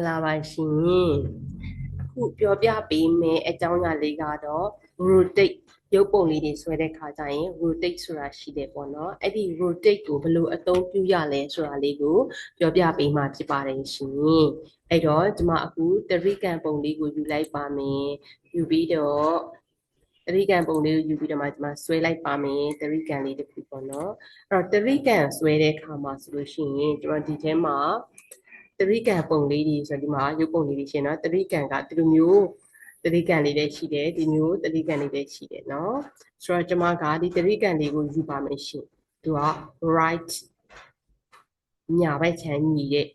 လာပါရှင်အခုပြောပြပေးမယ်အကြောင်းအရာလေးကတော့ rotate ရုပ်ပုံလေးတွေဆွဲတဲ့ခါကျရင် rotate ဆိုတာရှိတယ်ပေါ့နော်အဲ့ဒီ rotate ကိုဘယ်လိုအသုံးပြုရလဲဆိုတာလေးကိုပြောပြပေးမှာဖြစ်ပါတယ်ရှင်အဲ့တော့ဒီမှာအခုတရိကံပုံလေးကိုယူလိုက်ပါမယ်ယူပြီးတော့တရိကံပုံလေးကိုယူပြီးတော့မှဒီမှာဆွဲလိုက်ပါမယ်တရိကံလေးတစ်ခုပေါ့နော်အဲ့တော့တရိကံဆွဲတဲ့ခါမှာဆိုလို့ရှိရင်ကျွန်တော်ဒီထဲမှာတရိကံပုံလေးတွေဆိုဒီမှာရုပ်ပုံလေးတွေရှင်နော်တရိကံကဒီလိုမျိုးတရိကံလေးတွေရှိတယ်ဒီမျိုးတရိကံလေးတွေရှိတယ်နော်ဆိုတော့ကျွန်မကဒီတရိကံလေးကိုယူပါမယ်ရှင်သူက right ညာဘက်ခြမ်းညီရဲ့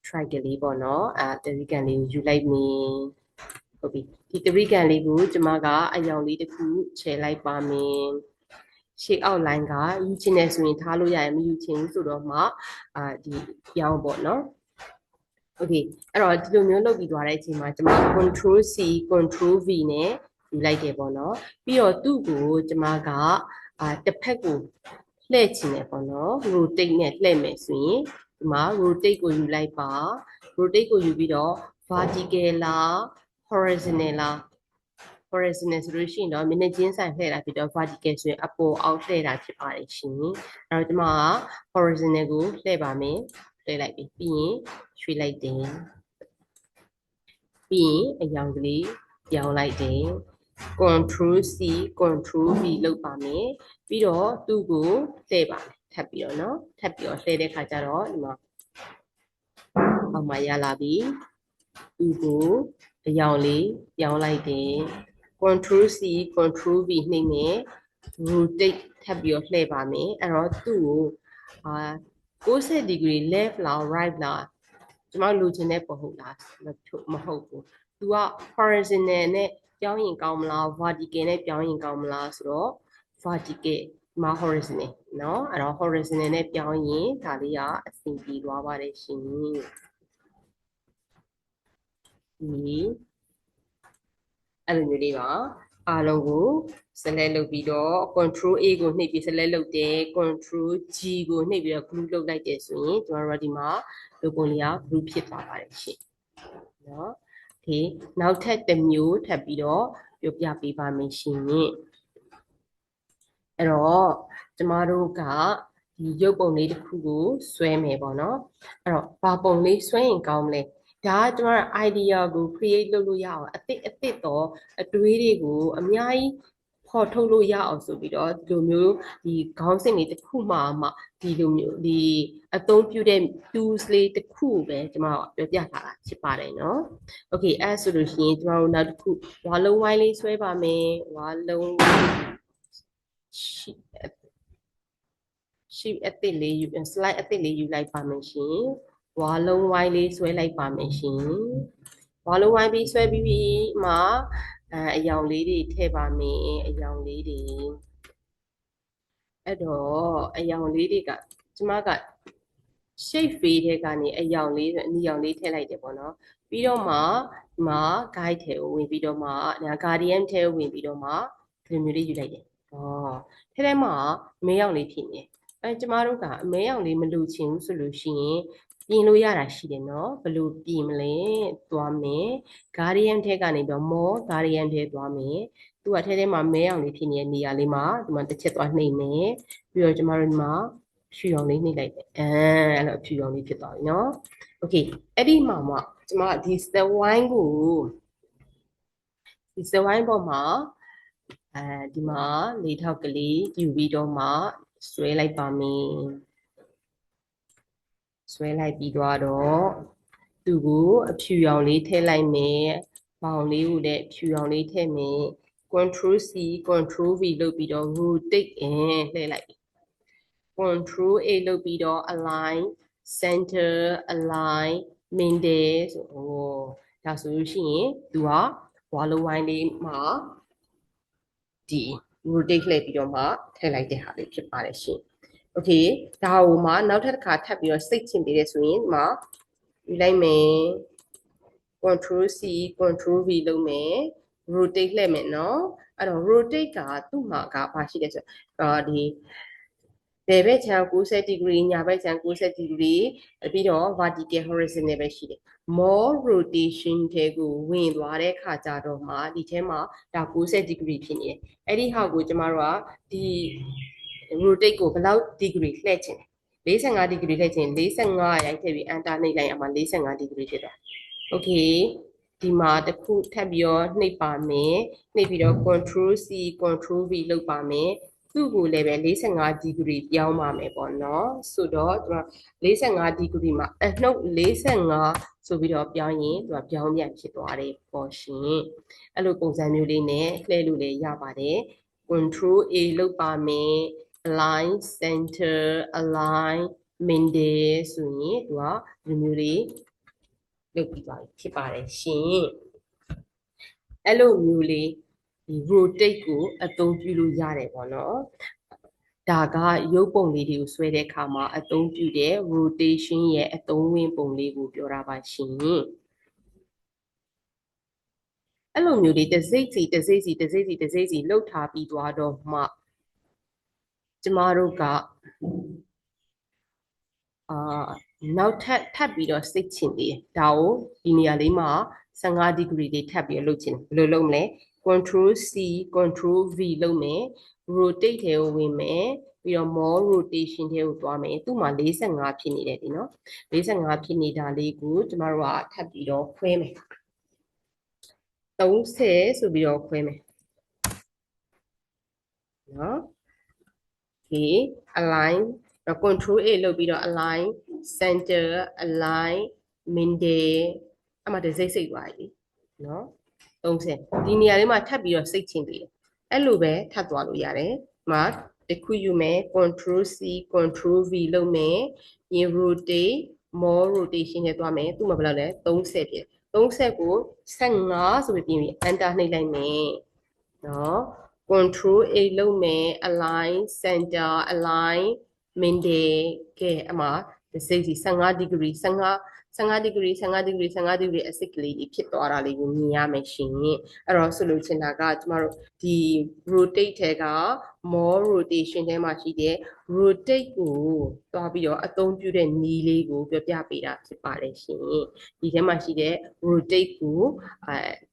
triangle လေးပေါ့နော်တရိကံလေးကိုယူလိုက်မင်းဟုတ်ပြီဒီတရိကံလေးကိုကျွန်မကအယောင်လေးတစ်ခုခြယ်လိုက်ပါမယ်ရှေ့အောက် line ကယူချင်တယ်ဆိုရင်ထားလို့ရရင်မယူချင်ဘူးဆိုတော့မှဒီပြောင်းပေါ့နော်โอเคအဲ့တော့ဒီလိုမျိုးလုပ်ပြီးသွားတဲ့အချိန်မှာကျွန်မ control C control V နဲ့ယူလိုက်တယ်ပေါ့နော်ပြီးတော့သူ့ကိုကျွန်မကတစ်ဖက်ကိုလှည့်ချင်တယ်ပေါ့နော် rotate နဲ့လှည့်မယ်ဆိုရင်ဒီမှာ rotate ကိုယူလိုက်ပါ rotate ကိုယူပြီးတော့ vertical လား horizontal လား horizontal ဆိုလို့ရှိရင်တော့မျက်နှာချင်းဆိုင်လှည့်တာဖြစ်တော့ vertical ဆိုရင်အပေါ်အောက်လှည့်တာဖြစ်ပါတယ်ရှင်အဲ့တော့ဒီမှာ horizontal ကိုလှည့်ပါမယ်လှည့်လိုက်ပြီးရင်ရွှေ့လိုက်တယ်ပြီးရင်အယောင်ကလေးပြောင်းလိုက်တယ် control C control V လုပ်ပါမယ်ပြီးတော့သူ့ကိုလှည့်ပါမယ်ထပ်ပြီးတော့เนาะထပ်ပြီးတော့လှည့်တဲ့ခါကျတော့ဒီမှာအောက်မှာရလာပြီသူ့ကိုအယောင်လေးပြောင်းလိုက်တယ် control C control V နှိမ့်မယ် rotate ထပ်ပြီးတော့လှည့်ပါမယ်အဲ့တော့သူ့ကို90 degree left လား right လားကျွန်တော်လိုချင်တဲ့ပုံဟုတ်လားမဟုတ်ဘူး तू က horizontal နဲ့ပြောင်းရင်ကောင်းမလား vertical နဲ့ပြောင်းရင်ကောင်းမလားဆိုတော့ vertical မှာ horizontal เนาะအဲ့တော့ horizontal နဲ့ပြောင်းရင်ဒါလေးကအဆင်ပြေသွားပါတယ်ရှင်ဒီအဲ့လိုမျိုးလေးပါအားလုံးကို select လုပ်ပြီးတော့ control A ကိုနှိပ်ပြီး select လုပ်တယ် control G ကိုနှိပ်ပြီးတော့ group လုပ်လိုက်တယ်ဆိုရင်ကျွန်တော်တို့ဒီမှာလိုပုံလေးက group ဖြစ်သွားပါတယ်ရှင်เนาะဒီနောက်ထပ်တစ်မျိုးထပ်ပြီးတော့ပြောပြပေးပါမယ်ရှင်အဲ့တော့ကျမတို့ကဒီရုပ်ပုံလေးတစ်ခုကိုဆွဲမယ်ပေါ့နော်အဲ့တော့ဘာပုံလေးဆွဲရင်ကောင်းမလဲဒါကကျမတို့ idea ကို create လုပ်လို့ရအောင်အသစ်တော့အတွေးတွေကိုအများကြီးဖော်ထုတ်လို့ရအောင်ဆိုပြီးတော့ဒီလိုမျိုးဒီခေါင်းစဉ်လေးတစ်ခုမှဒီလိုမျိုးဒီအသုံးပြုတဲ့ tools လေးတစ်ခုပဲကျမပြောပြထားတာဖြစ်ပါတယ်เนาะ okay အဲ့ဆိုလို့ရှိရင်ကျမတို့နောက်တစ်ခုဝါလုံးဝိုင်းလေးဆွဲပါမယ်ဝါလုံးရှိအသစ်လေးယူ slide အသစ်လေးယူလိုက်ပါမယ်ရှင်ဝါလုံးဝိုင်းလေးဆွဲလိုက်ပါမယ်ရှင်ဝါလုံးဝိုင်းပြီးဆွဲပြီးမှအယောင်လေးတွေထည့်ပါမယ်အယောင်လေးတွေအဲ့တော့အယောင်လေးတွေကကျမက shape fade ထဲကနေအယောင်လေးဆိုအနီယောင်လေးထည့်လိုက်တယ်ပေါ့နော်ပြီးတော့မှဒီမှာ guide ထဲကိုဝင်ပြီးတော့မှ guardian ထဲကိုဝင်ပြီးတော့မှဒီလိုမျိုးလေးယူလိုက်တယ်ထဲထဲမှာမဲယောင်လေးဖြစ်နေတယ်ကျမတို့ကအမဲယောင်လေးမလိုချင်ဘူးဆိုလို့ရှိရင်ပြင်လို့ရတာရှိတယ်နော်ဘယ်လိုပြင်မလဲသွားမယ် guardian ထဲကနေပြီးတော့ more guardian ထဲသွားမယ်သူကထဲထဲမှာမဲယောင်လေးဖြစ်နေတဲ့နေရာလေးမှာဒီမှာတစ်ချက်သွားနှိပ်မယ်ပြီးတော့ကျမတို့ဒီမှာဖြူရောင်လေးနှိပ်လိုက်တယ်အဲ့လိုဖြူရောင်လေးဖြစ်သွားပြီနော်โอเคအဲ့ဒီမှာမှကျမဒီ step 1ကိုဒီ step 1ပေါ်မှာဒီမှာလေးထောက်ကလေးယူပြီးတော့မှဆွဲလိုက်ပါမယ်ဆွဲလိုက်ပြီးတော့သူကိုအဖြူရောင်လေးထည့်လိုက်မယ်ပေါင်လေးကိုလည်းဖြူရောင်လေးထည့်မယ် control C control V လုပ်ပြီးတော့ rotate လှည့်လိုက် control A လုပ်ပြီးတော့ align center align middle ဆိုဒါဆိုလို့ရှိရင်သူကဝါလုံးဝိုင်းလေးမှာဒီ rotate လှည့်ပြီးတော့မှထည့်လိုက်တဲ့ဟာလေးဖြစ်ပါတယ်ရှင်โอเคဒါကိုမှနောက်ထပ်တစ်ခါထပ်ပြီးတော့စိတ်ချင်သေးတယ်ဆိုရင်ဒီမှာယူလိုက်မယ် control C control V လုပ်မယ် rotate လှည့်မယ်เนาะအဲ့တော့ rotate ကသူ့မှာကဘာရှိလဲဆိုတော့ဒီ ဘယ်ဘက်ခြမ်း90 degree ညာဘက်ခြမ်း90 degree ပြီးတော့ vertical horizontal ပဲရှိတယ် more rotation ထဲကိုဝင်သွားတဲ့ခါကြတော့မှဒီထဲမှာဒါ90 degree ဖြစ်နေတယ်အဲ့ဒီဟာကိုကျမတို့ကဒီ rotate ကိုဘယ်လောက် degree လှည့်ချင်လဲ45 degree လှည့်ချင်45ရိုက်ထည့်ပြီး enter နှိပ်လိုက်အောင်45 degree ဖြစ်သွား okay ဒီမှာတစ်ခုထပ်ပြီးတော့နှိပ်ပါမယ်နှိပ်ပြီးတော့ control C control V လုပ်ပါမယ်သူ့ကိုလည်းပဲ45 degree ပြောင်းပါမယ်ပေါ့နော်ဆိုတော့သူက45 degree မှာအနှုတ်45ဆိုပြီးတော့ပြောင်းရင်သူကပြောင်းပြန်ဖြစ်သွားတယ်ပေါ့ရှင်အဲ့လိုပုံစံမျိုးလေးနဲ့လှည့်လို့လည်းရပါတယ် control A လုပ်ပါမယ် align center align middle ဆိုရင်သူကဒီမျိုးလေးလုပ်ပြီးပါဖြစ်ပါတယ်ရှင်အဲ့လိုမျိုးလေးဒီ rotate ကိုအသုံးပြုလို့ရတယ်ပေါ့နော်ဒါကရုပ်ပုံလေးတွေကိုဆွဲတဲ့အခါမှာအသုံးပြုတဲ့ rotation ရဲ့အသုံးဝင်ပုံလေးကိုပြောတာပါရှင်အဲ့လိုမျိုးလေးတစ်စိတ်စီလှုပ်ထားပြီးသွားတော့မှကျမတို့ကနောက်ထပ်ပြီးတော့စိတ်ချင်သေးတယ်ဒါကိုဒီနေရာလေးမှာ15 degree လေးထပ်ပြီးလုပ်ချင်တယ်ဘယ်လိုလုပ်မလဲ control C control V လုပ်မယ် rotate ထဲကိုဝင်မယ်ပြီးတော့ more rotation ထဲကိုသွားမယ်သူ့မှာ45ဖြစ်နေတယ်ဒီနော်45ဖြစ်နေတာလေးကိုကျမတို့ကထပ်ပြီးတော့ခွဲမယ်30ဆိုပြီးတော့ခွဲမယ်နော် okay align control A လုပ်ပြီးတော့ align center align middle အမှတစ်စိတ်သွားပြီနော်30ဒီနေရာလေးမှာထပ်ပြီးတော့စိတ်ချင်းပေးတယ်အဲ့လိုပဲထပ်သွားလို့ရတယ်မှာတစ်ခုယူမယ် control C control V လုပ်မယ်ရင် rotate more rotation နဲ့သွားမယ်သူ့မှာဘယ်လောက်လဲ30ဖြစ်30ကို15ဆိုပြီးပြင်ပြီး enter နှိပ်လိုက်မယ်နော် control A လုပ်မယ် align center align middle ကဲအမှတစ်စိတ်စီ15 degree 15 degree အစစ်ကလေးကြီးဖြစ်သွားတာလေးကိုမြင်ရမယ်ရှင်အဲ့တော့ဆိုလို့ချင်တာကကျမတို့ဒီ rotate ထဲက more rotation ထဲမှာရှိတဲ့ rotate ကိုတွားပြီးတော့အသုံးပြုတဲ့နည်းလေးကိုပြောပြပေးတာဖြစ်ပါတယ်ရှင်ဒီထဲမှာရှိတဲ့ rotate ကို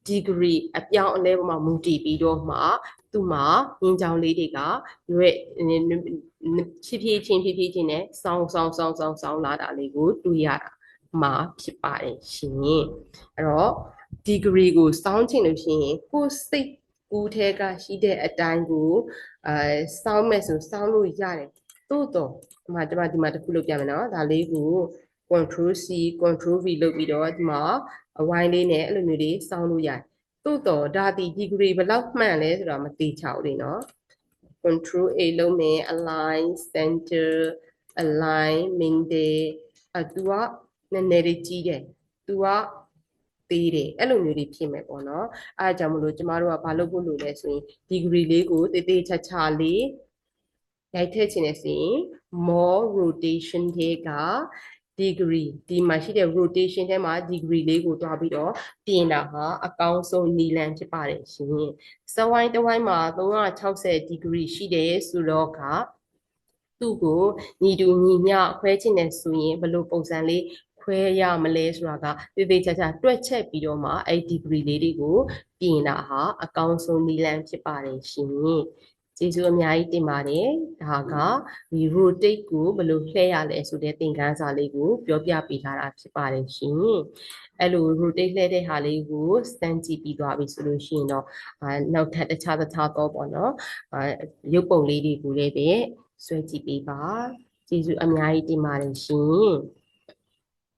degree အပြောင်းအလဲပေါ်မှာမူတည်ပြီးတော့မှသူ့မှာရင်းချောင်းလေးတွေကရွက်ဖြည်းဖြည်းချင်းနဲ့စောင်းလာတာလေးကိုတွေ့ရတာမှာဖြစ်ပါတယ်ရှင်အဲ့တော့ degree ကိုစောင်းချင်လို့ရှိရင်ကိုယ်စိတ်ကူးထဲကရှိတဲ့အတိုင်းကိုစောင်းမယ်ဆိုစောင်းလို့ရတယ်သို့တော့ဒီမှာတစ်ခုလုပ်ပြမယ်နော်ဒါလေးကို control C control V လုပ်ပြီးတော့ဒီမှာအဝိုင်းလေးနဲ့အဲ့လိုမျိုးလေးစောင်းလို့ရတယ်သို့တော့ဒါဒီ degree ဘယ်လောက်မှန်လဲဆိုတာမသိချဘူးလေနော် control A လုပ်မယ် align center align middle သူကနည်းနည်းလေးကြီးတယ်သူကသေးတယ်အဲ့လိုမျိုးတွေဖြစ်မယ်ပေါ့နော်အားကြောင့်မလို့ကျမတို့ကဘာလုပ်ဖို့လုပ်လဲဆိုရင် degree လေးကိုတေးသေးချာချာလေးရိုက်ထည့်ခြင်းနဲ့ဆိုရင် more rotation ထဲက degree ဒီမှာရှိတဲ့ rotation ထဲမှာ degree လေးကိုတွားပြီးတော့ပြင်တာဟာအကောင်းဆုံးနည်းလမ်းဖြစ်ပါတယ်ရှင်စဝိုင်းတစ်ဝိုင်းမှာ360 degree ရှိတယ်ဆိုတော့ကသူ့ကိုညီတူညီမျှခွဲခြင်းနဲ့ဆိုရင်ဘယ်လိုပုံစံလေးခွဲရမလဲဆိုတာကသေသေးချာချာတွက်ချက်ပြီးတော့မှအဲ့ degree လေးတွေကိုပြင်တာဟာအကောင်းဆုံးနည်းလမ်းဖြစ်ပါတယ်ရှင်ကျေးဇူးအများကြီးတင်ပါတယ်ဒါကဒီ rotate ကိုဘယ်လိုလှည့်ရလဲဆိုတဲ့သင်ခန်းစာလေးကိုပြောပြပေးထားတာဖြစ်ပါတယ်ရှင်အဲ့လို rotate လှည့်တဲ့ဟာလေးကိုစမ်းကြည့်ပြီးသွားပြီဆိုလို့ရှိရင်တော့နောက်ထပ်တခြားတော့ပေါ့နော်ရုပ်ပုံလေးတွေကိုလည်းပဲဆွဲကြည့်ပေးပါကျေးဇူးအများကြီးတင်ပါတယ်ရှင်